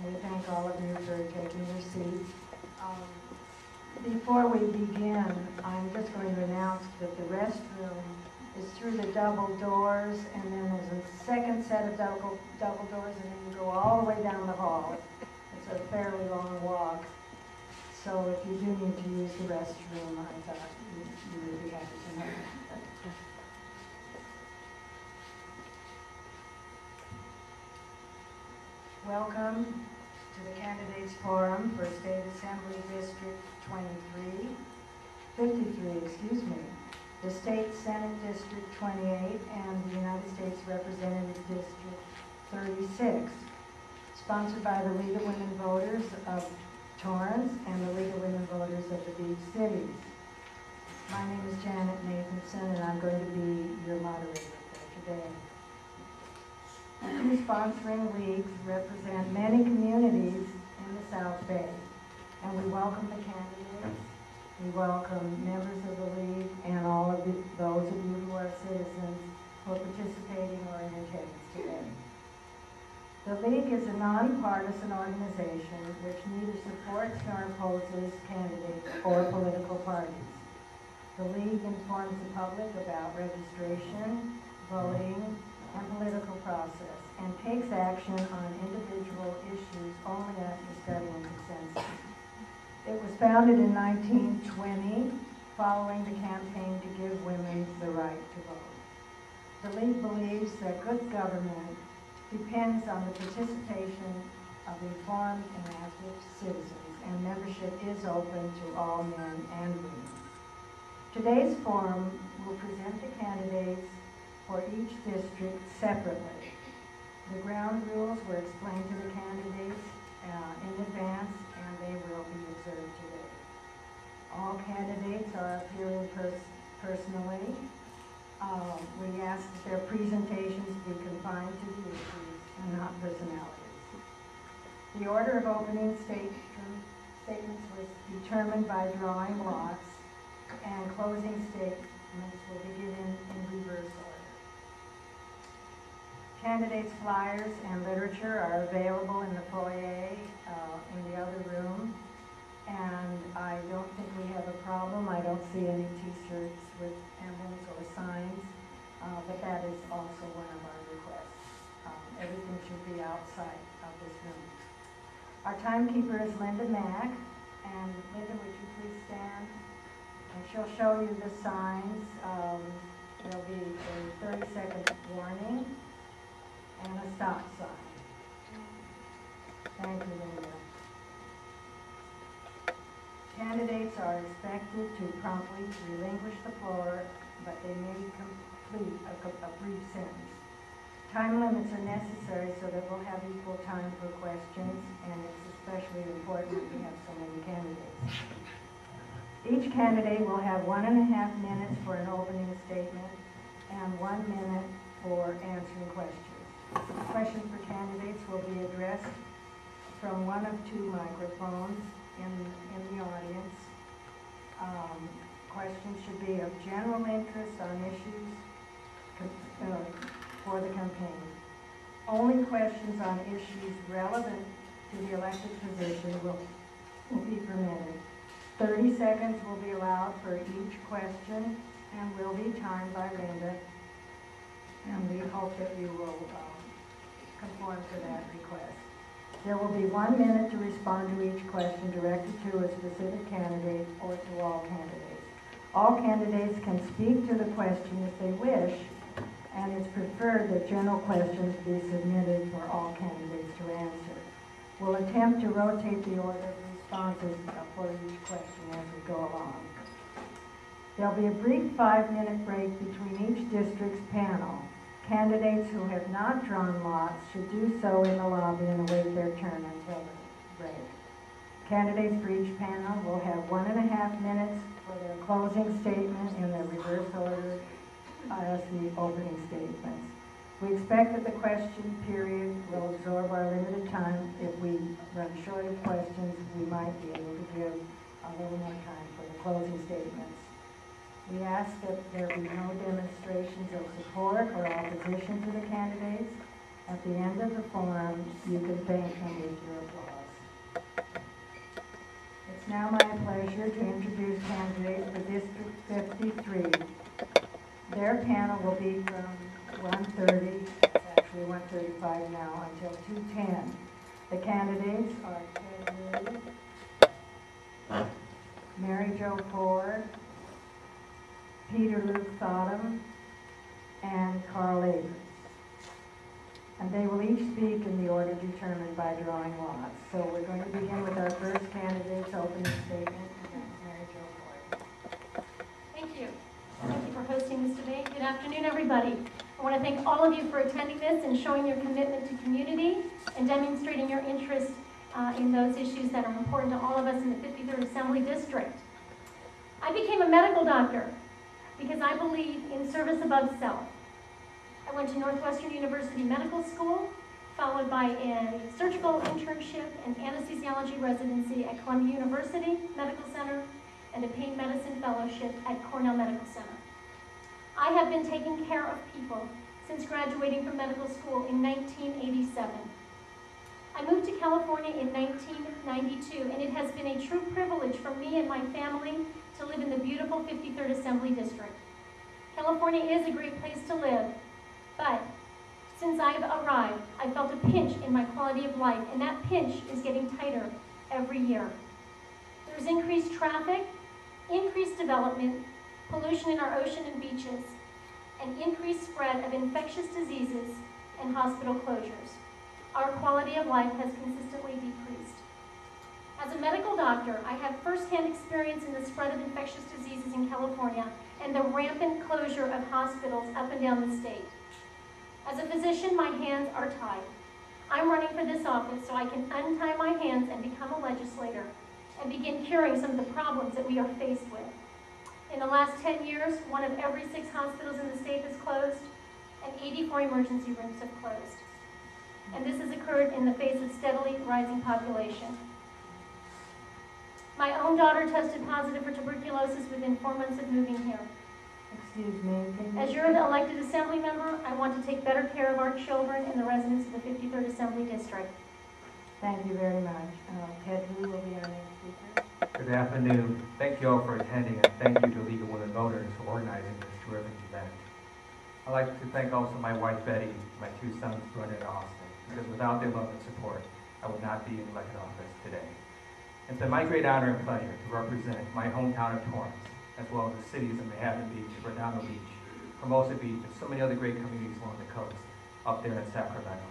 We thank all of you for taking your seats. Before we begin, I'm just going to announce that the restroom is through the double doors, and then there's a second set of double doors, and then you go all the way down the hall. It's a fairly long walk. So if you do need to use the restroom, I thought you would be happy to know that. Welcome to the Candidates Forum for State Assembly District 53, the State Senate District 28, and the United States Representative District 36, sponsored by the League of Women Voters of Torrance and the League of Women Voters of the Beach Cities. My name is Janet Nathanson, and I'm going to be your moderator for today. The two sponsoring leagues represent many communities in the South Bay, and we welcome the candidates, we welcome members of the league, and all of those of you who are citizens who are participating or in attendance today. The league is a nonpartisan organization which neither supports nor opposes candidates or political parties. The league informs the public about registration, voting, and political process, and takes action on individual issues only after studying consensus. It was founded in 1920, following the campaign to give women the right to vote. The league believes that good government depends on the participation of informed and active citizens, and membership is open to all men and women. Today's forum will present the candidates for each district separately. The ground rules were explained to the candidates in advance, and they will be observed today. All candidates are appearing personally. We ask that their presentations be confined to the issues and not personalities. The order of opening statements was determined by drawing lots, and closing statements will be given in reverse order. Candidates' flyers and literature are available in the foyer in the other room, and I don't think we have a problem. I don't see any t-shirts with emblems or signs, but that is also one of our requests. Everything should be outside of this room. Our timekeeper is Linda Mack, and Linda, would you please stand? And she'll show you the signs. There'll be a 30-second warning and a stop sign. Thank you, Linda. Candidates are expected to promptly relinquish the floor, but they may complete a brief sentence. Time limits are necessary so that we'll have equal time for questions, and it's especially important that we have so many candidates. Each candidate will have 1.5 minutes for an opening statement and 1 minute for answering questions. Questions for candidates will be addressed from one of two microphones in the audience. Questions should be of general interest on issues for the campaign. Only questions on issues relevant to the elected position will be permitted. 30 seconds will be allowed for each question and will be timed by Linda, and we hope that you will conform to that request. There will be 1 minute to respond to each question directed to a specific candidate or to all candidates. All candidates can speak to the question if they wish, and it's preferred that general questions be submitted for all candidates to answer. We'll attempt to rotate the order of responses for each question as we go along. There'll be a brief 5-minute break between each district's panel. Candidates who have not drawn lots should do so in the lobby and await their turn until the break. Candidates for each panel will have 1.5 minutes for their closing statement in the reverse order as the opening statements. We expect that the question period will absorb our limited time. If we run short of questions, we might be able to give a little more time for the closing statements. We ask that there be no demonstrations of support or opposition to the candidates, At the end of the forum, you can thank them with your applause. It's now my pleasure to introduce candidates for District 53. Their panel will be from 1:30, it's actually 1:35 now, until 2:10. The candidates are Ted Lieu, Mary Jo Ford, Peter Luke Thottam, and Karl Abrams. And they will each speak in the order determined by drawing lots. So we're going to begin with our first candidate's opening statement, and that's Mary Jo Ford. Thank you. Thank you for hosting this debate. Good afternoon, everybody. I want to thank all of you for attending this and showing your commitment to community and demonstrating your interest in those issues that are important to all of us in the 53rd Assembly District. I became a medical doctor because I believe in service above self. I went to Northwestern University Medical School, followed by a surgical internship and anesthesiology residency at Columbia University Medical Center and a pain medicine fellowship at Cornell Medical Center. I have been taking care of people since graduating from medical school in 1987. I moved to California in 1992, and it has been a true privilege for me and my family to live in the beautiful 53rd Assembly District. California is a great place to live, but since I've arrived, I felt a pinch in my quality of life, and that pinch is getting tighter every year. There's increased traffic, increased development, pollution in our ocean and beaches, and increased spread of infectious diseases and hospital closures. Our quality of life has consistently decreased. As a medical doctor, I have firsthand experience in the spread of infectious diseases in California and the rampant closure of hospitals up and down the state. As a physician, my hands are tied. I'm running for this office so I can untie my hands and become a legislator and begin curing some of the problems that we are faced with. In the last 10 years, 1 of every 6 hospitals in the state has closed, and 84 emergency rooms have closed. And this has occurred in the face of steadily rising population. My own daughter tested positive for tuberculosis within 4 months of moving here. Excuse me. As you're an elected assembly member, I want to take better care of our children and the residents of the 53rd Assembly District. Thank you very much. Ted Lieu will be our next speaker. Good afternoon. Thank you all for attending, and thank you to League of Women Voters for organizing this terrific event. I'd like to thank also my wife Betty, my 2 sons Brenda and Austin, because without their love and support, I would not be in elected office today. It's been my great honor and pleasure to represent my hometown of Torrance, as well as the cities of Manhattan Beach, Redondo Beach, Hermosa Beach, and so many other great communities along the coast up there in Sacramento.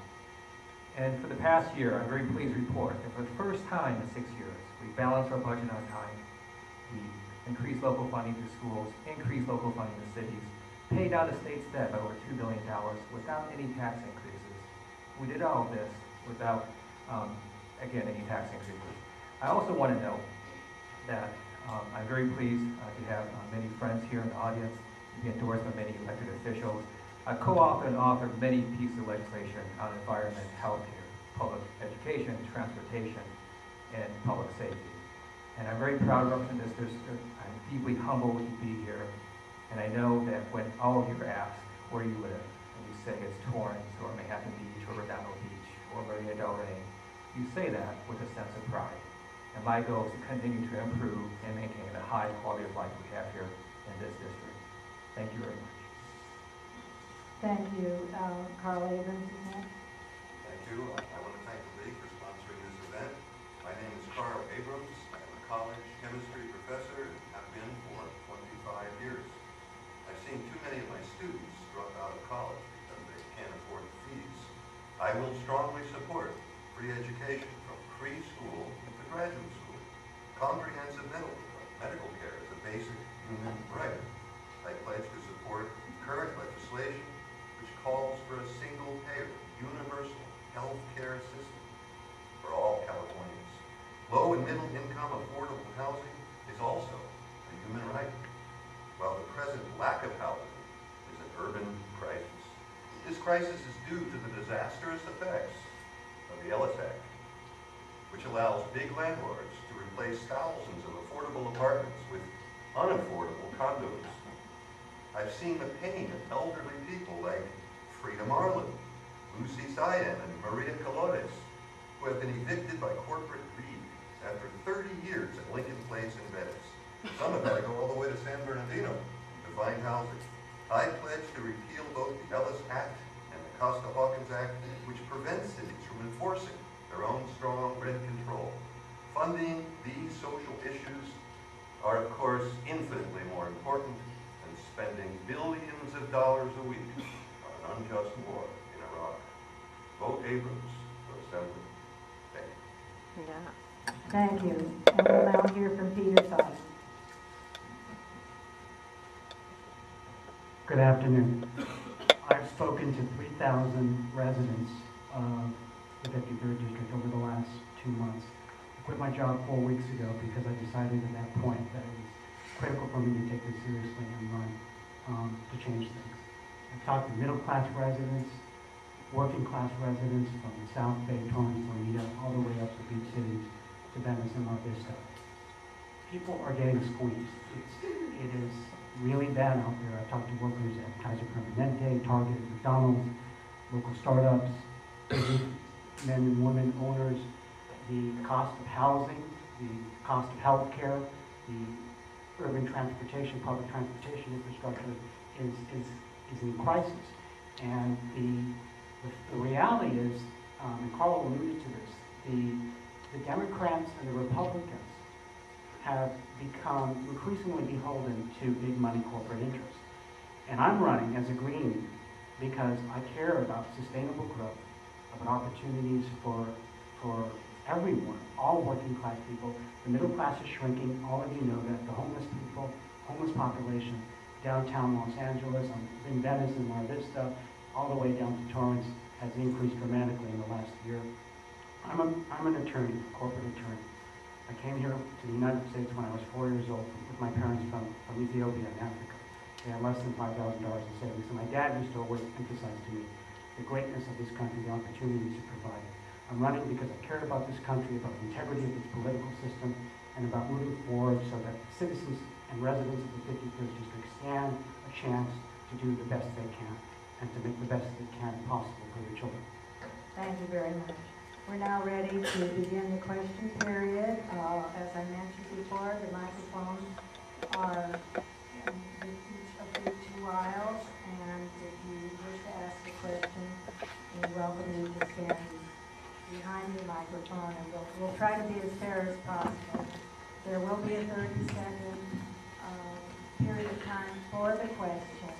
And for the past year, I'm very pleased to report that for the first time in 6 years, we balanced our budget on time, we increased local funding to schools, increased local funding to cities, paid down the state's debt by over $2 billion without any tax increases. We did all of this without, again, any tax increases. I also want to note that I'm very pleased to have many friends here in the audience, to be endorsed by many elected officials. I co-authored and authored many pieces of legislation on environment, healthcare, public education, transportation, and public safety. And I'm very proud to represent this district. I'm deeply humbled to be here. And I know that when all of you are asked where you live, and you say it's Torrance, or Manhattan Beach, or Redondo Beach, or Marina Del Rey, you say that with a sense of pride. And my goal is to continue to improve and maintain the high quality of life we have here in this district. Thank you very much. Thank you. Karl Abrams is next. Thank you. I want to thank the League for sponsoring this event. My name is Karl Abrams. I am a college chemistry professor and have been for 25 years. I've seen too many of my students drop out of college because they can't afford the fees. I will strongly support free education from preschool to graduate school. Comprehensive medical care is a basic human right. I pledge to support current legislation which calls for a single-payer, universal health care system for all Californians. Low and middle-income affordable housing is also a human right, while the present lack of housing is an urban crisis. This crisis is due to the disastrous effects of the Ellis Act, which allows big landlords to replace thousands of affordable apartments with unaffordable condos. I've seen the pain of elderly people like Frida Marlin, Lucy Cyan and Maria Colores, who have been evicted by corporate greed after 30 years at Lincoln Place in Venice. Some have had to go all the way to San Bernardino to find housing. I pledge to repeal both the Ellis Act and the Costa-Hawkins Act, which prevents cities from enforcing their own strong rent control. Funding these social issues are, of course, infinitely more important than spending billions of dollars a week on an unjust war in Iraq. Vote Abrams for Assembly. Thank you. Thank you. And we'll now hear from Peter Thottam. Good afternoon. I've spoken to 3,000 residents of the 53rd District over the last 2 months. I quit my job 4 weeks ago because I decided at that point that it was critical for me to take this seriously and run to change things. I've talked to middle-class residents, working-class residents from the South Bay, Torrance, Bonita, all the way up to beach cities, to Venice and Mar Vista. People are getting squeezed. It is really bad out there. I've talked to workers at Kaiser Permanente, Target, McDonald's, local startups, men and women owners. The cost of housing, the cost of health care, the urban transportation, public transportation infrastructure is in crisis. And the reality is, and Karl alluded to this, the Democrats and the Republicans have become increasingly beholden to big money corporate interests. And I'm running as a Green because I care about sustainable growth, about opportunities for everyone, all working class people. The middle class is shrinking. All of you know that. The homeless population, downtown Los Angeles, in Venice and Mar Vista, all the way down to Torrance, has increased dramatically in the last year. I'm an attorney, a corporate attorney. I came here to the United States when I was 4 years old with my parents from Ethiopia in Africa. They had less than $5,000 in savings. And my dad used to always emphasize to me the greatness of this country, the opportunities it provided. I'm running because I care about this country, about the integrity of its political system, and about moving forward so that citizens and residents of the 53rd District stand a chance to do the best they can and to make the best they can possible for their children. Thank you very much. We're now ready to begin the question period. As I mentioned before, the microphones are in each of the 2 aisles, and if you wish to ask a question, you're welcome you to stand behind the microphone, and we'll try to be as fair as possible. There will be a 30-second period of time for the question,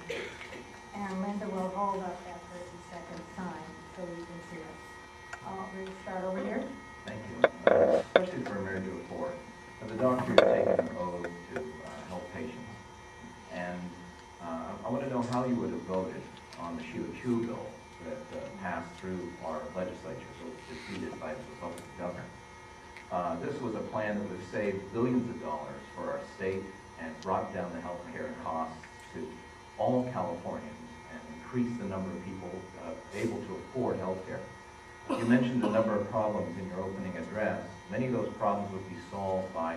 and Linda will hold up that 30-second sign so you can see it. We'll start over here. Thank you. Especially for a married to a four. As a doctor, you're taking an oath to help patients. And I want to know how you would have voted on the Lieu bill that passed through our legislature, so it was defeated by the Republican governor. This was a plan that would have saved billions of dollars for our state and brought down the health care costs to all Californians and increased the number of people able to afford health care. You mentioned a number of problems in your opening address. Many of those problems would be solved by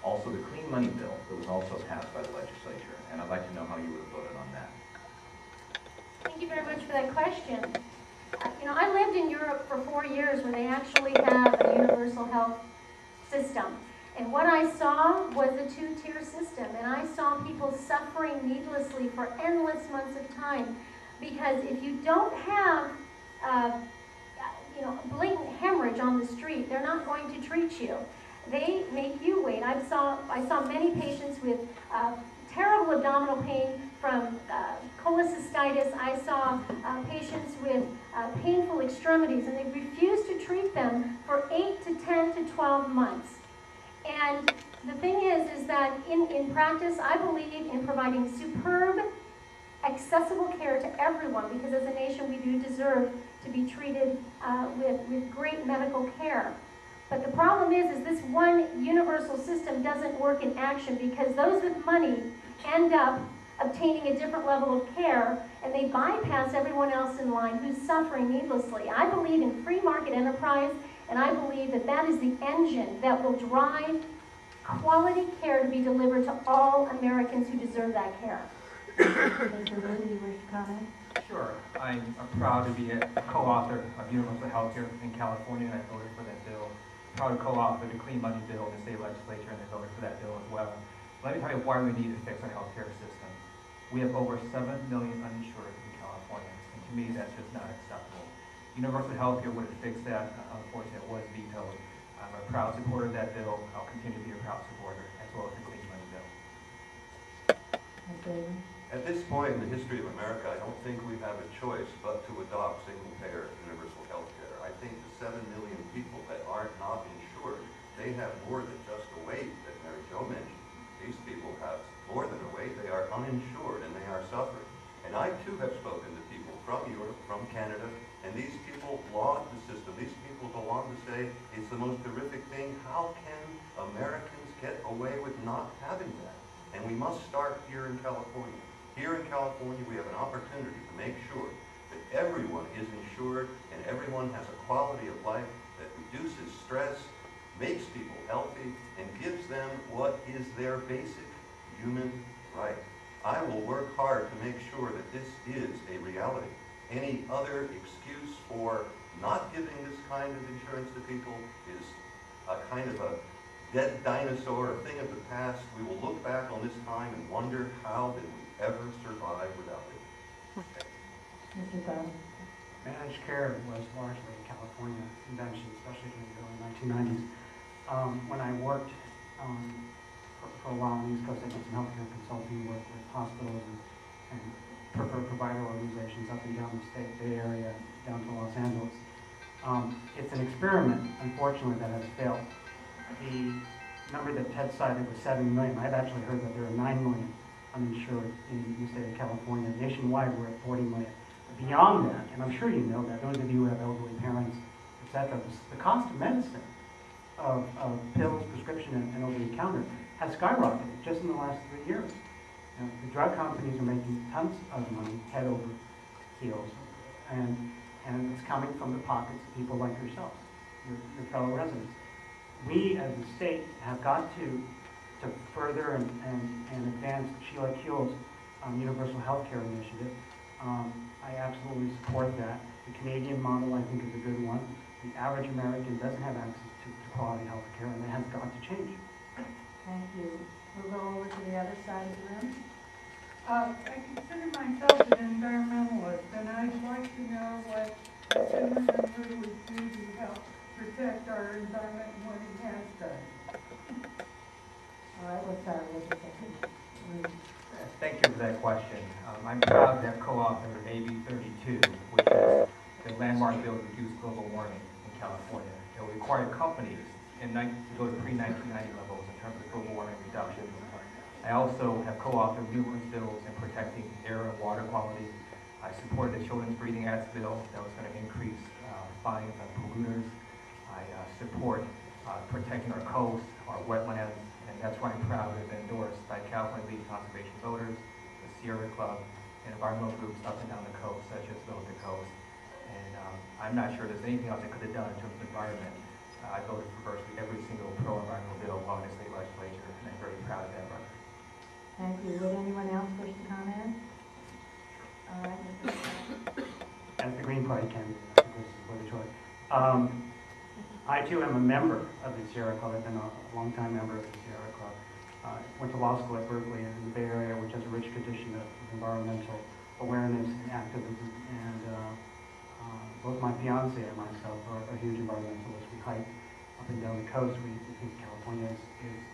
also the Clean Money Bill that was also passed by the legislature, and I'd like to know how you would have voted on that. Thank you very much for that question. I lived in Europe for 4 years where they actually have a universal health system. And what I saw was a 2-tier system, and I saw people suffering needlessly for endless months of time. Because if you don't have blatant hemorrhage on the street, they're not going to treat you. They make you wait. I saw many patients with terrible abdominal pain from cholecystitis. I saw patients with painful extremities, and they refused to treat them for 8 to 10 to 12 months. And the thing is that in practice, I believe in providing superb, accessible care to everyone, because as a nation, we do deserve to be treated with great medical care. But the problem is this one universal system doesn't work in action, because those with money end up obtaining a different level of care, and they bypass everyone else in line who's suffering needlessly. I believe in free market enterprise, and I believe that that is the engine that will drive quality care to be delivered to all Americans who deserve that care. Mr. Lieu, do you wish to comment? Sure. I'm proud to be a co-author of universal health care in California, and I voted for that bill. Proud to co-author the Clean Money Bill in the state legislature, and I voted for that bill as well. Let me tell you why we need to fix our healthcare system. We have over 7 million uninsured in California, and to me, that's just not acceptable. Universal health care would have fixed that. Unfortunately, it was vetoed. I'm a proud supporter of that bill. I'll continue to be a proud supporter, as well as the Clean Money Bill. Okay. At this point in the history of America, I don't think we have a choice but to adopt single-payer universal health care. I think the 7 million people that are not insured, they have more than just a weight that Mary Jo mentioned. These people have more than a weight. They are uninsured and they are suffering. And I too have spoken to people from Europe, from Canada, and these people laud the system. These people go on to say it's the most horrific thing. How can Americans get away with not having that? And we must start here in California. Here in California, we have an opportunity to make sure that everyone is insured and everyone has a quality of life that reduces stress, makes people healthy, and gives them what is their basic human right. I will work hard to make sure that this is a reality. Any other excuse for not giving this kind of insurance to people is a kind of a dead dinosaur, a thing of the past. We will look back on this time and wonder how did we ever survive without it. Mr. Thottam. Managed care was largely a California invention, especially during the early 1990s. When I worked for a while on the East Coast, I did some healthcare consulting work with hospitals and preferred provider organizations up and down the state, Bay Area, down to Los Angeles. It's an experiment, unfortunately, that has failed. The number that Ted cited was 7 million. I've actually heard that there are 9 million uninsured in the state of California. Nationwide, we're at 40 million. Beyond that, and I'm sure you know that, those of you who have elderly parents, etc., the cost of medicine, of pills, prescription, and over-the-counter has skyrocketed just in the last 3 years. You know, the drug companies are making tons of money head over heels, and it's coming from the pockets of people like yourselves, your fellow residents. We, as a state, have got to further and advance Sheila Kuehl's universal health care initiative. I absolutely support that. The Canadian model, I think, is a good one. The average American doesn't have access to quality health care, and it has got to change. Thank you. We'll go over to the other side of the room. I consider myself an environmentalist, and I'd like to know what Senator Lieu would do to help protect our environment and what he has done. All right, we'll start with the second. Thank you for that question. I'm proud to have co-authored AB 32, which is the landmark bill to reduce global warming in California. It will require companies to go to pre-1990 levels in terms of global warming reductions. I also have co-authored numerous bills in protecting air and water quality. I supported the Children's Breathing Acts bill that was going to increase fines on polluters. I support protecting our coasts, our wetlands, and that's why I'm proud to have been endorsed by California League of Conservation Voters, the Sierra Club, and environmental groups up and down the coast, such as Build the Coast. And I'm not sure there's anything else I could have done in terms of environment. I voted for virtually every single pro-environmental bill while in the state legislature, and I'm very proud of that record. Thank you. Would anyone else wish to comment? All right, Mr. Thottam. As the Green Party candidate, I think this is what it's worth. I too am a member of the Sierra Club. I've been a longtime member of the Sierra Club. Went to law school at Berkeley in the Bay Area, which has a rich tradition of environmental awareness and activism. And both my fiance and myself are huge environmentalists. We hike up and down the coast. We think California is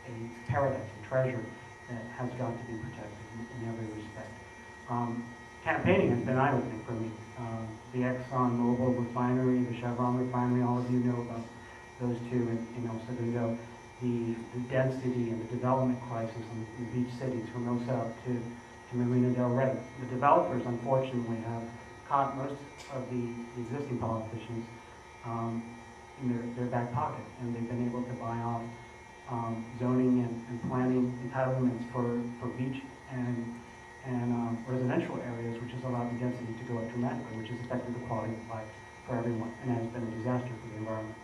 a paradise, a treasure that has got to be protected in every respect. Campaigning has been eye-opening for me. The Exxon Mobil refinery, the Chevron refinery, all of you know about those two in El Segundo. The density and the development crisis in the beach cities from El South to Marina del Rey. The developers, unfortunately, have caught most of the existing politicians in their back pocket, and they've been able to buy off zoning and planning entitlements for beach and residential areas, which has allowed the density to go up dramatically, which has affected the quality of life for everyone, and has been a disaster for the environment.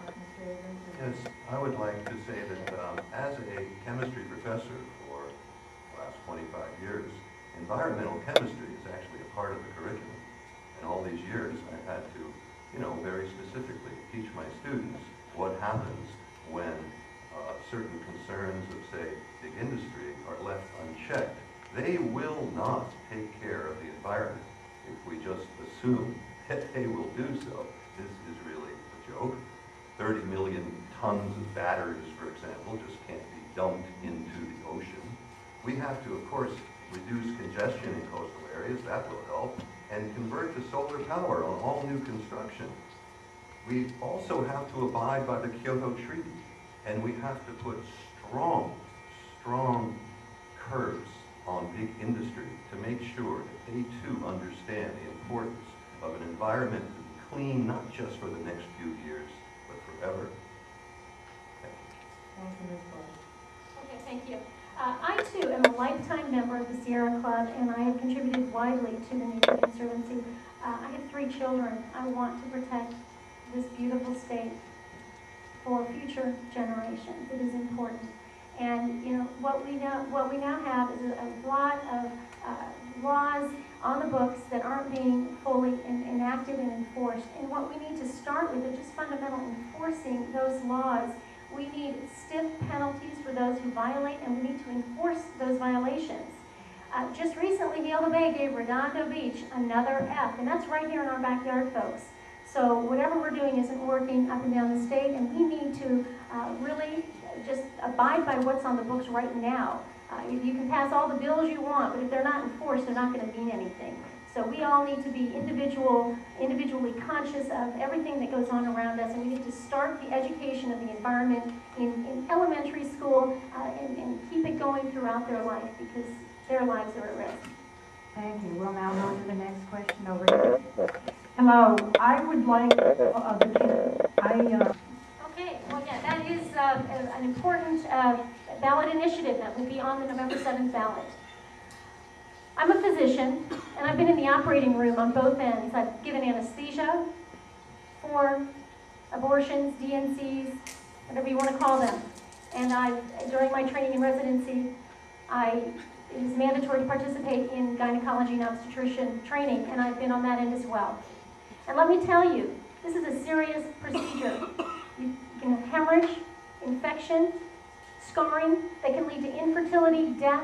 Mr. Abrams? Yes, I would like to say that as a chemistry professor for the last 25 years, environmental chemistry is students what happens when certain concerns of, say, big industry are left unchecked. They will not take care of the environment if we just assume that they will do so. This is really a joke. 30 million tons of batteries, for example, just can't be dumped into the ocean. We have to, of course, reduce congestion in coastal areas, that will help, and convert to solar power on all new construction. We also have to abide by the Kyoto Treaty, and we have to put strong curbs on big industry to make sure that they too understand the importance of an environment to be clean, not just for the next few years, but forever. Thank you. Thank you, Ms. Bush. Okay, thank you. I too am a lifetime member of the Sierra Club, and I have contributed widely to the Nature Conservancy. I have 3 children. I want to protect this beautiful state for future generations. It is important. And you know what we now have is a lot of laws on the books that aren't being fully enacted and enforced. And what we need to start with is just fundamental enforcing those laws. We need stiff penalties for those who violate, and we need to enforce those violations. Just recently, Viola Bay gave Redondo Beach another F, and that's right here in our backyard, folks. So whatever we're doing isn't working up and down the state, and we need to really just abide by what's on the books right now. You can pass all the bills you want, but if they're not enforced, they're not going to mean anything. So we all need to be individually conscious of everything that goes on around us, and we need to start the education of the environment in elementary school and keep it going throughout their life, because their lives are at risk. Thank you. We'll now go to the next question over here. Hello, I would like, Okay, well, yeah, that is an important ballot initiative that will be on the November 7th ballot. I'm a physician, and I've been in the operating room on both ends. I've given anesthesia for abortions, DNCs, whatever you want to call them. And during my training and residency, it is mandatory to participate in gynecology and obstetrician training, and I've been on that end as well. And let me tell you, this is a serious procedure. You can have hemorrhage, infection, scarring that can lead to infertility, death,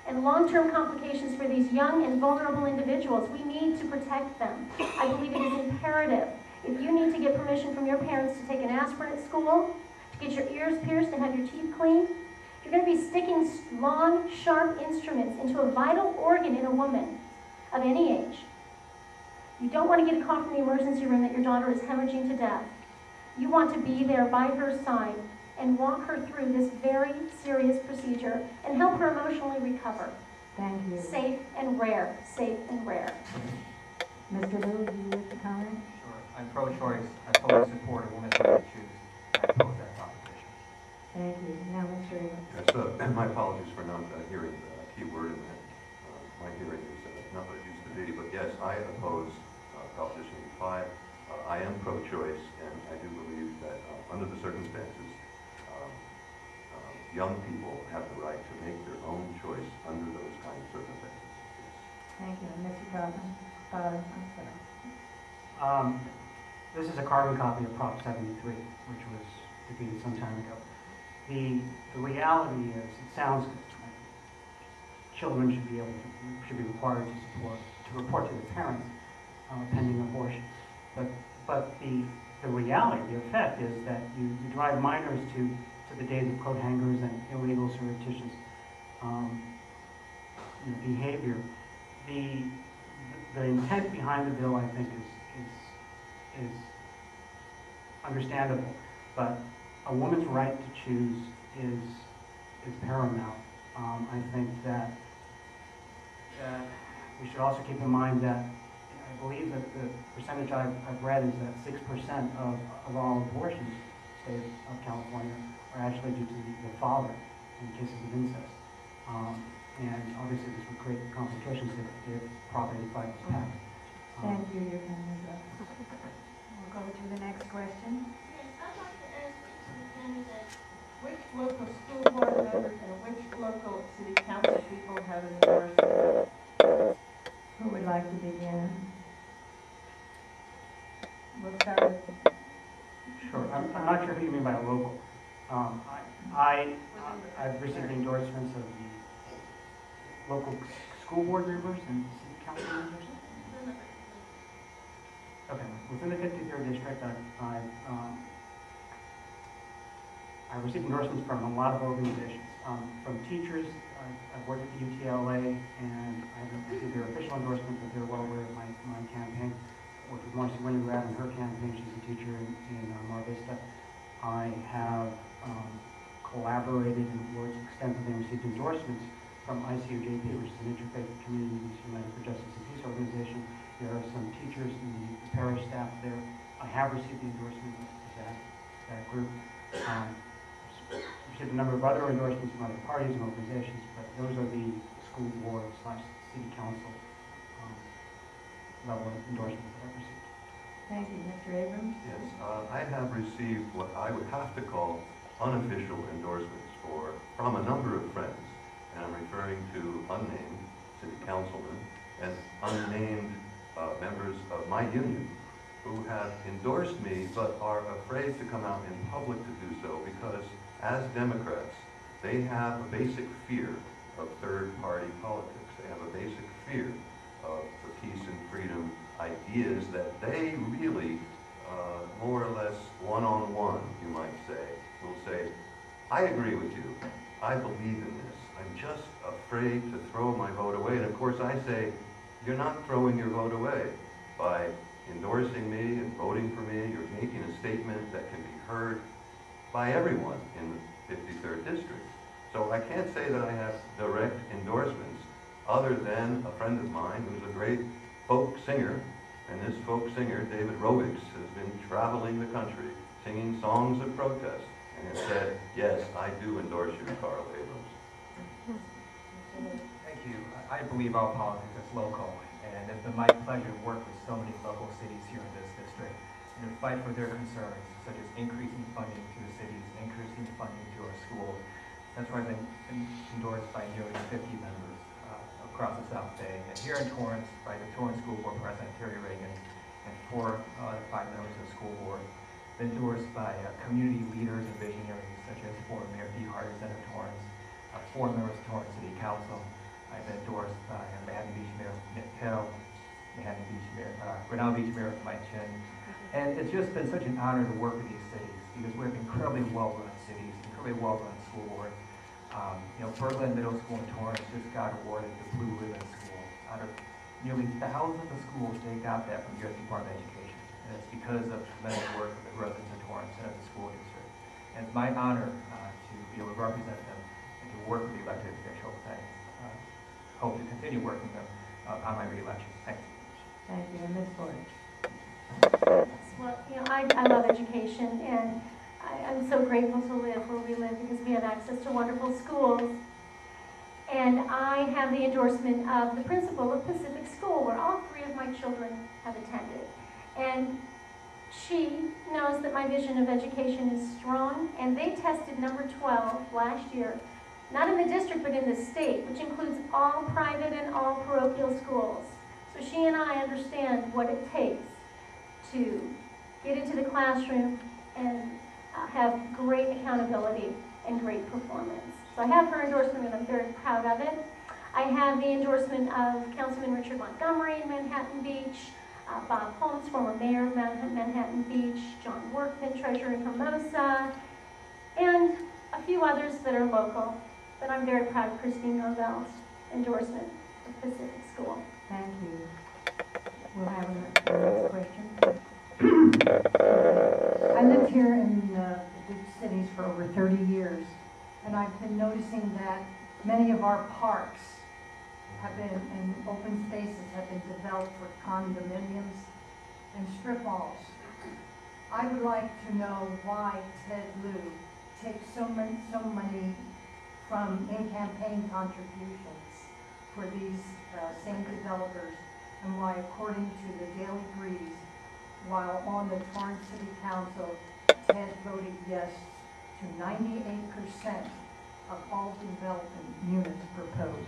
and long-term complications for these young and vulnerable individuals. We need to protect them. I believe it is imperative. If you need to get permission from your parents to take an aspirin at school, to get your ears pierced and have your teeth cleaned, you're going to be sticking long, sharp instruments into a vital organ in a woman of any age. You don't want to get a call from the emergency room that your daughter is hemorrhaging to death. You want to be there by her side and walk her through this very serious procedure and help her emotionally recover. Thank you. Safe and rare. Safe and rare. Mr. Lieu, do you wish to comment? Sure. I'm pro-choice. I totally support a woman's right to choose. I oppose that proposition. Thank you. Now, Mr. Abrams. Yes, my apologies for not hearing the key word in that. My hearing is not what it used to be, but yes, I oppose Proposition 5. I am pro-choice, and I do believe that under the circumstances, young people have the right to make their own choice under those kinds of circumstances. Thank you. And Mr. Thottam, I'm sorry. This is a carbon copy of Prop 73, which was defeated some time ago. The reality is, it sounds good. Children should be required to report to their parents pending abortion. But the reality, the effect is that you drive minors to the days of coat hangers and illegal surreptitious behavior. The intent behind the bill, I think, is understandable, but a woman's right to choose is paramount. I think that we should also keep in mind that I believe that the percentage I've read is that 6% of all abortions in the state of California are actually due to the father in cases of incest. And obviously this would create complications if Prop 85 was passed. Thank you. Your time is up. We'll go to the next question. Yes, I'd like to ask the candidate, which local school board members and which local city council people have endorsed? Who would like to begin? We'll start with Sure. I'm not sure who you mean by local. I've received endorsements of the local school board members and city council members. Okay, within the 53rd district, I've received endorsements from a lot of organizations. From teachers, I've worked at the UTLA, and I've received their official endorsement that they're well aware of my campaign. Worked with Marcy Winograd and her campaign. She's a teacher in Mar Vista. I have collaborated and worked extensively and received endorsements from ICOJP, which is an interfaith communities united for justice and peace organization. There are some teachers and the parish staff there. I have received the endorsement of that group. Received a number of other endorsements from other parties and organizations, but those are the school board / city council level endorsements that I've received. Thank you. Mr. Abrams? Yes, I have received what I would have to call unofficial endorsements from a number of friends, and I'm referring to unnamed city councilmen and unnamed members of my union who have endorsed me but are afraid to come out in public to do so because, as Democrats, they have a basic fear of third-party politics. They have a basic fear of the peace and freedom ideas that they really, more or less one-on-one, you might say, will say, I agree with you. I believe in this. I'm just afraid to throw my vote away. And of course I say, you're not throwing your vote away. By endorsing me and voting for me, you're making a statement that can be heard by everyone in the 53rd District. So I can't say that I have direct endorsements other than a friend of mine who's a great folk singer, and this folk singer, David Rovics, has been traveling the country singing songs of protest, and has said, yes, I do endorse you, Karl Abrams. Thank you. I believe all politics is local, and it's been my pleasure to work with so many local cities here in this district and to fight for their concerns, such as increasing funding to the cities, increasing funding to our schools. That's why I've been endorsed by nearly 50 members across the South Bay. And here in Torrance, by the Torrance School Board President Terry Reagan and 4 other 5 members of the school board. Been endorsed by community leaders and visionaries such as former Mayor Dee Hardison of Torrance, 4 members of Torrance City Council. I've been endorsed by Manhattan Beach Mayor Nick Hill, Manhattan Beach Mayor, Grinnell Beach Mayor Mike Chin. And it's just been such an honor to work with these cities because we're incredibly well-run cities, incredibly well-run school board. Berlin Middle School in Torrance just got awarded the Blue Ribbon School. Out of nearly thousands of schools, they got that from the U.S. Department of Education. And it's because of tremendous work of the residents of Torrance and of the school district. And it's my honor to be able to represent them and to work with the elected officials. I hope to continue working with them on my re-election. Thank you. Thank you. And Ms. Ford? Well, I love education, and I'm so grateful to live where we live because we have access to wonderful schools. And I have the endorsement of the principal of Pacific School, where all 3 of my children have attended. And she knows that my vision of education is strong, and they tested number 12 last year, not in the district, but in the state, which includes all private and all parochial schools. So she and I understand what it takes to get into the classroom and have great accountability and great performance. So I have her endorsement, and I'm very proud of it. I have the endorsement of Councilman Richard Montgomery in Manhattan Beach, Bob Holmes, former mayor of Manhattan Beach, John Workman, treasurer in Hermosa, and a few others that are local. But I'm very proud of Christine Norvell's endorsement of Pacific School. Thank you. We'll have a next question. I lived here in the big cities for over 30 years, and I've been noticing that many of our parks have been, and open spaces have been developed for condominiums and strip malls. I would like to know why Ted Lieu takes so many from in-campaign contributions for these same developers, and why, according to the Daily Breeze, while on the Torrance City Council, Ted voted yes to 98% of all development units proposed.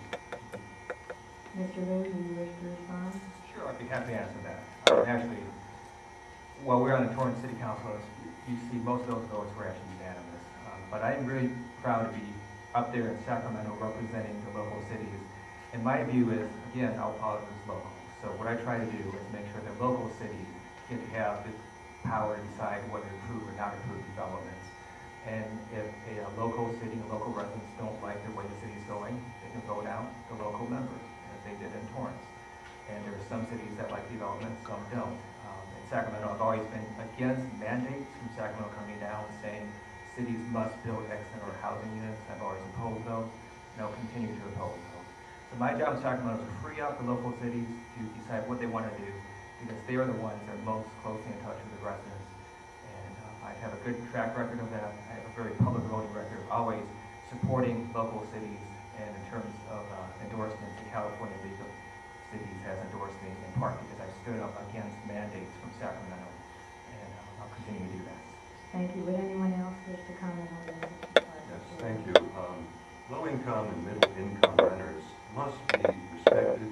Mr. Lieu, do you wish to respond? Sure, I'd be happy to answer that. Actually, while we were on the Torrance City Council, as you see most of those votes were actually unanimous. But I'm really proud to be up there in Sacramento representing the local cities. And my view is, again, our politics is local. So what I try to do is make sure that local cities get to have the power to decide whether to approve or not approve developments. And if a local city and local residents don't like the way the city's going, they can vote out the local members, as they did in Torrance. And there are some cities that like development, some don't. In Sacramento, I've always been against mandates from Sacramento coming down and saying cities must build X number of housing units. I've always opposed those, and I'll continue to oppose those. So my job in Sacramento is to free up the local cities to decide what they want to do, because they are the ones that are most closely in touch with the residents. And I have a good track record of that. I have a very public voting record of always supporting local cities, and in terms of endorsements, the California League of Cities has endorsed me in part because I stood up against mandates from Sacramento, and I'll continue to do that. Thank you. Would anyone else wish to comment on that? Yes, thank you. Low-income and middle-income renters must be respected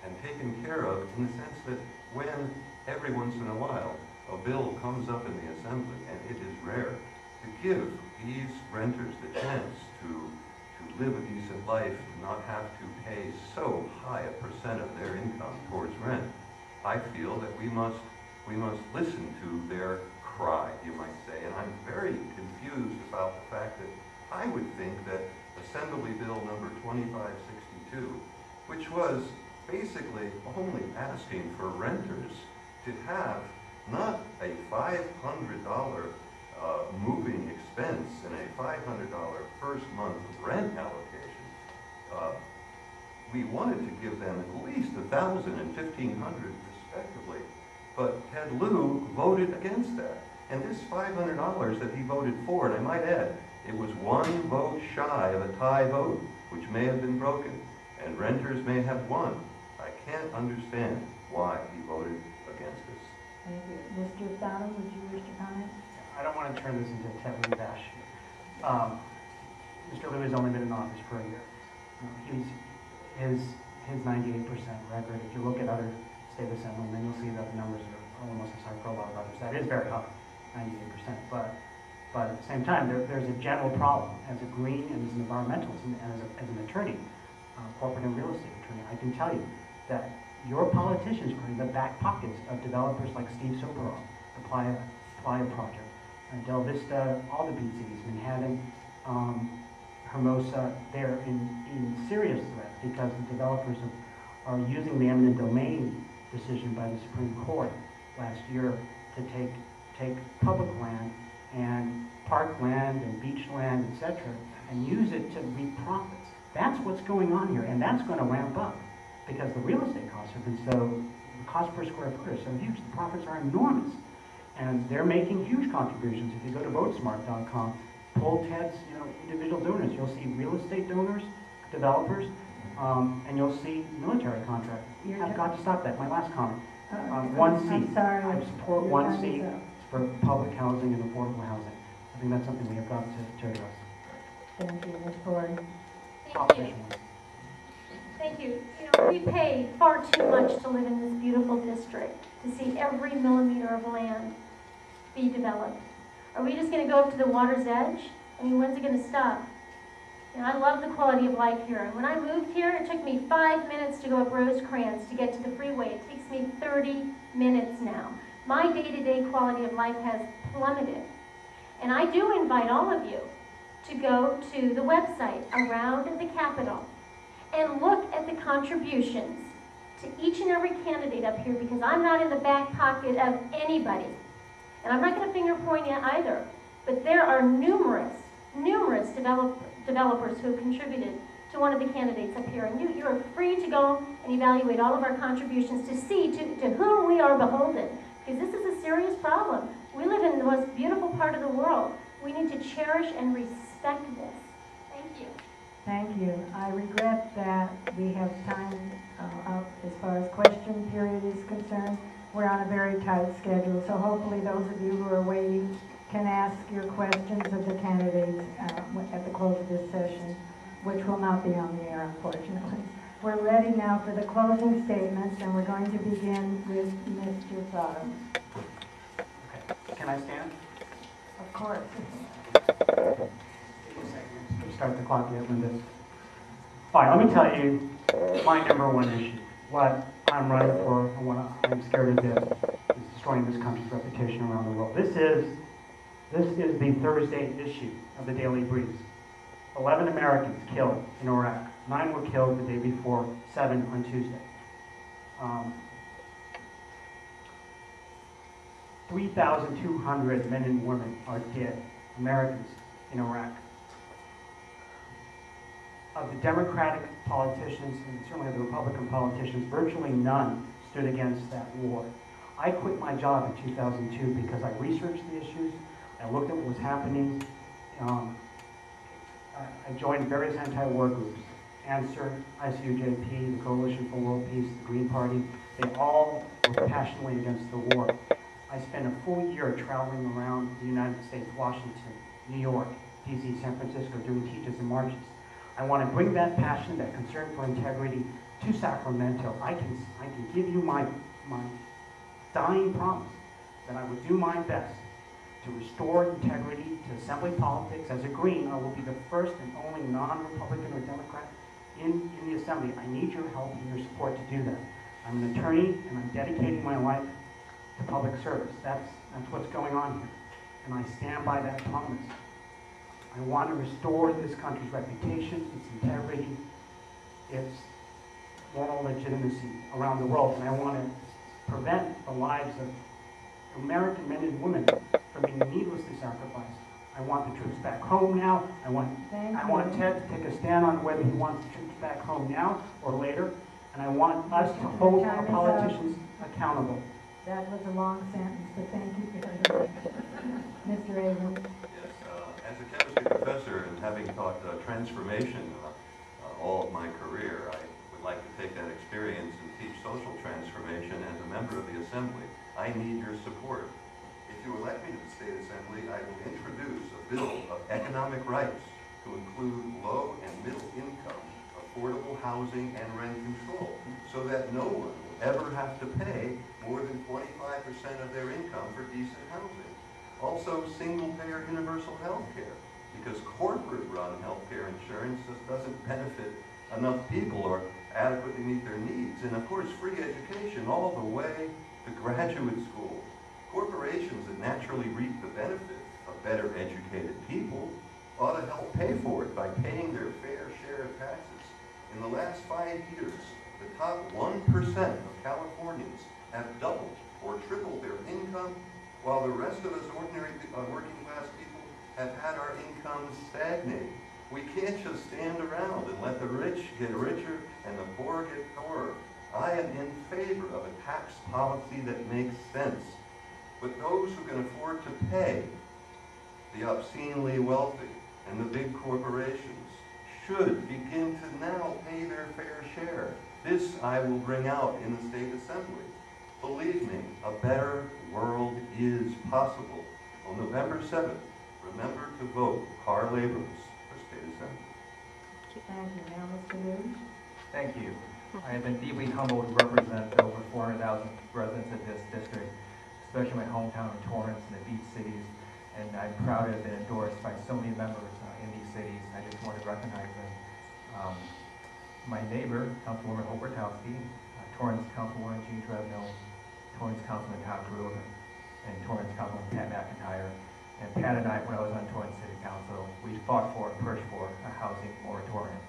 and taken care of in the sense that when every once in a while a bill comes up in the Assembly, and it is rare, to give these renters the chance to live a decent life, to not have to pay so high a percent of their income towards rent, I feel that we must listen to their cry, you might say. And I'm very confused about the fact that I would think that Assembly Bill number 2562, which was basically only asking for renters to have not a $500 moving expense and a $500 first month rent allocation. We wanted to give them at least $1,000 and $1,500 respectively, but Ted Lieu voted against that. And this $500 that he voted for, and I might add, it was one vote shy of a tie vote, which may have been broken, and renters may have won. I can't understand why he voted against this. Thank you. Mr. Thottam, would you wish to comment? I don't want to turn this into a Ted Lieu bash. Mr. Lieu has only been in office for a year. His 98% record, if you look at other state assemblymen, you'll see that the numbers are almost as high for a lot of others. That is very high, 98%. But at the same time, there's a general problem. As a green and as an environmentalist and as an attorney, corporate and real estate attorney, I can tell you that your politicians are in the back pockets of developers like Steve Soperall, the Playa project, Del Vista, all the big cities, Manhattan, Hermosa. They're in serious threat because the developers are using the eminent domain decision by the Supreme Court last year to take public land and park land and beach land, etc., and use it to reap profits. That's what's going on here, and that's going to ramp up because the real estate costs have been the cost per square foot is so huge. The profits are enormous, and they're making huge contributions. If you go to votesmart.com, pull Ted's individual donors, you'll see real estate donors, developers, and you'll see military contractors. I've got to stop that. My last comment. One seat. I'm sorry. I support one seat for public housing and affordable housing. I think that's something we have got to address. Thank you, Ms. Ford. Thank you. Thank you. We pay far too much to live in this beautiful district, to see every millimeter of land be developed. Are we just going to go up to the water's edge? I mean, when's it going to stop? I love the quality of life here. And when I moved here, it took me 5 minutes to go up Rosecrans to get to the freeway. It takes me 30 minutes now. My day-to-day quality of life has plummeted. And I do invite all of you to go to the website around the Capitol and look at the contributions to each and every candidate up here, because I'm not in the back pocket of anybody. And I'm not going to finger point at either. But there are numerous developers who have contributed to one of the candidates up here. And you are free to go and evaluate all of our contributions to see to whom we are beholden. Because this is a serious problem. We live in the most beautiful part of the world. We need to cherish and respect this. Thank you. Thank you. I regret that we have time up as far as question period is concerned. We're on a very tight schedule, so hopefully those of you who are waiting can ask your questions of the candidates at the close of this session, which will not be on the air, unfortunately. We're ready now for the closing statements, and we're going to begin with Mr. Thottam. Okay. Can I stand? course. Start the clock yet, Linda. Fine, let me tell you my number one issue. What I'm running for and what I'm scared to death is destroying this country's reputation around the world. This is the Thursday issue of the Daily Briefs. 11 Americans killed in Iraq. 9 were killed the day before, 7 on Tuesday. 3,200 men and women are dead, Americans, in Iraq. Of the Democratic politicians, and certainly the Republican politicians, virtually none stood against that war. I quit my job in 2002 because I researched the issues, I looked at what was happening. I joined various anti-war groups, Answer, ICUJP, the Coalition for World Peace, the Green Party. They all were passionately against the war. I spent a full year traveling around the United States, Washington, New York, DC, San Francisco, doing teaches and marches. I want to bring that passion, that concern for integrity to Sacramento. I can give you my dying promise that I would do my best to restore integrity to assembly politics. As a Green, I will be the first and only non-Republican or Democrat in the assembly. I need your help and your support to do that. I'm an attorney and I'm dedicating my life to public service. That's what's going on here. And I stand by that promise. I want to restore this country's reputation, its integrity, its moral legitimacy around the world. And I want to prevent the lives of American men and women from being needlessly sacrificed. I want the troops back home now. I want Ted to take a stand on whether he wants the troops back home now or later. And I want us to hold our politicians accountable. That was a long sentence, but thank you very much. Mr. Abrams. Yes, as a chemistry professor and having taught transformation all of my career, I would like to take that experience and teach social transformation as a member of the Assembly. I need your support. If you elect me to the State Assembly, I will introduce a bill of economic rights to include low and middle income, affordable housing, and rent control, so that no one will ever have to pay more than 25% of their income for decent housing. Also, single-payer universal health care, because corporate-run health care insurance just doesn't benefit enough people or adequately meet their needs. And of course, free education all the way to graduate school. Corporations that naturally reap the benefit of better educated people ought to help pay for it by paying their fair share of taxes. In the last 5 years, the top 1% of Californians have doubled or tripled their income, while the rest of us ordinary working class people have had our incomes stagnate. We can't just stand around and let the rich get richer and the poor get poorer. I am in favor of a tax policy that makes sense. But those who can afford to pay, the obscenely wealthy and the big corporations, should begin to now pay their fair share. This I will bring out in the State Assembly. Believe me, a better world is possible. On November 7th, remember to vote Karl Abrams for State Assembly. Thank you. Now, Mr. Lieu. Thank you. I have been deeply humbled to represent over 400,000 residents of this district, especially my hometown of Torrance and the beach cities, and I'm proud to have been endorsed by so many members in these cities. I just want to recognize them. My neighbor, Councilwoman Hope Bertowski, Torrance Councilwoman Jean Trevino, Torrance Councilman Todd Brewer, and Torrance Councilman Pat McIntyre. And Pat and I, when I was on Torrance City Council, we fought for and pushed for a housing moratorium.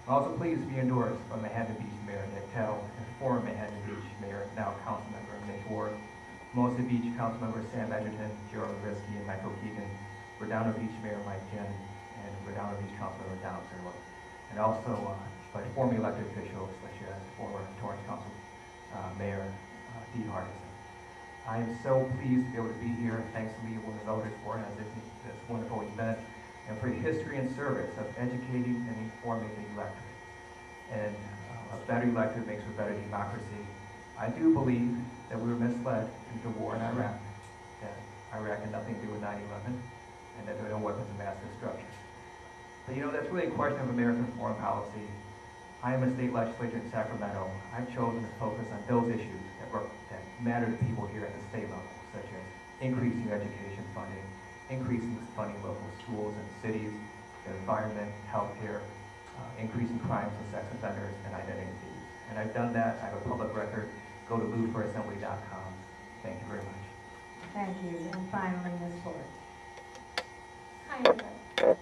I'm also pleased to be endorsed by Manhattan Beach Mayor Nick Tell and former Manhattan Beach Mayor, now Councilmember Mitch Ward, Mosa Beach Councilmember Sam Edgerton, Gerald Risky, and Michael Keegan, Redondo Beach Mayor Mike Jen, and Redondo Beach Councilmember Donald Sirleaf. And also by formerly elected officials such as former Torrance Council Mayor Dee Hardison. I am so pleased to be able to be here. Thanks to League of Women Voters for this wonderful event, and for the history and service of educating and informing the electorate. And a better electorate makes for better democracy. I do believe that we were misled into the war in Iraq, that Iraq had nothing to do with 9/11, and that there were no weapons of mass destruction. But you know, that's really a question of American foreign policy. I am a state legislator in Sacramento. I've chosen to focus on those issues that matter to people here at the state level, such as increasing education funding, increasing funding local schools and cities, the environment, healthcare, increasing crimes and sex offenders, and identity thieves. And I've done that. I have a public record. Go to lieu4assembly.com. Thank you very much. Thank you. And finally, Ms. Ford. Hi, everybody.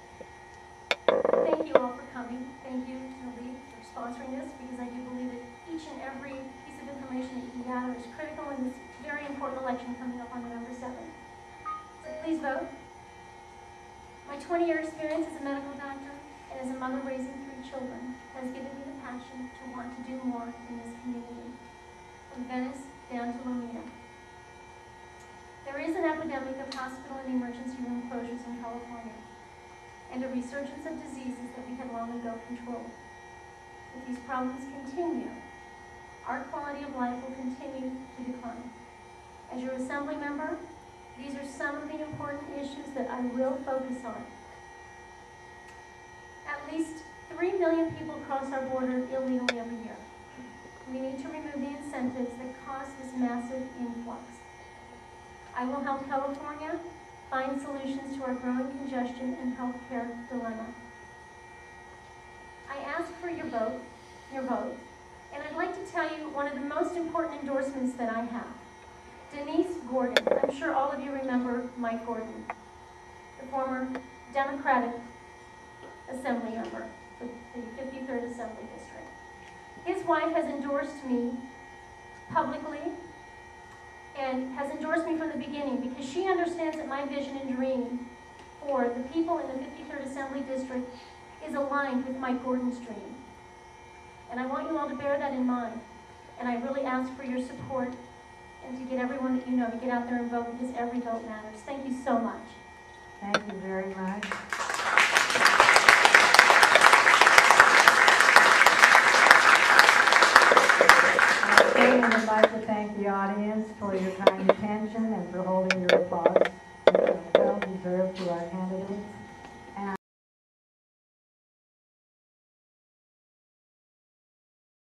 Thank you all for coming. Thank you to the League for sponsoring this, because I do believe that each and every piece of information that you can gather is critical in this very important election coming up on November 7th. So please vote. My 20-year experience as a medical doctor and as a mother raising 3 children has given me the passion to want to do more in this community, from Venice down to Lieu. There is an epidemic of hospital and emergency room closures in California, and a resurgence of diseases that we had long ago controlled. If these problems continue, our quality of life will continue to decline. As your assembly member, these are some of the important issues that I will focus on. At least 3 million people cross our border illegally every year. We need to remove the incentives that cause this massive influx. I will help California find solutions to our growing congestion and healthcare dilemma. I ask for your vote, and I'd like to tell you one of the most important endorsements that I have. Denise Gordon. I'm sure all of you remember Mike Gordon, the former Democratic Assembly member for the 53rd Assembly District. His wife has endorsed me publicly and has endorsed me from the beginning, because she understands that my vision and dream for the people in the 53rd Assembly District is aligned with Mike Gordon's dream. And I want you all to bear that in mind. And I really ask for your support, and to get everyone that you know to get out there and vote, because every vote matters. Thank you so much. Thank you very much. I would like to thank the audience for your kind attention and for holding your applause.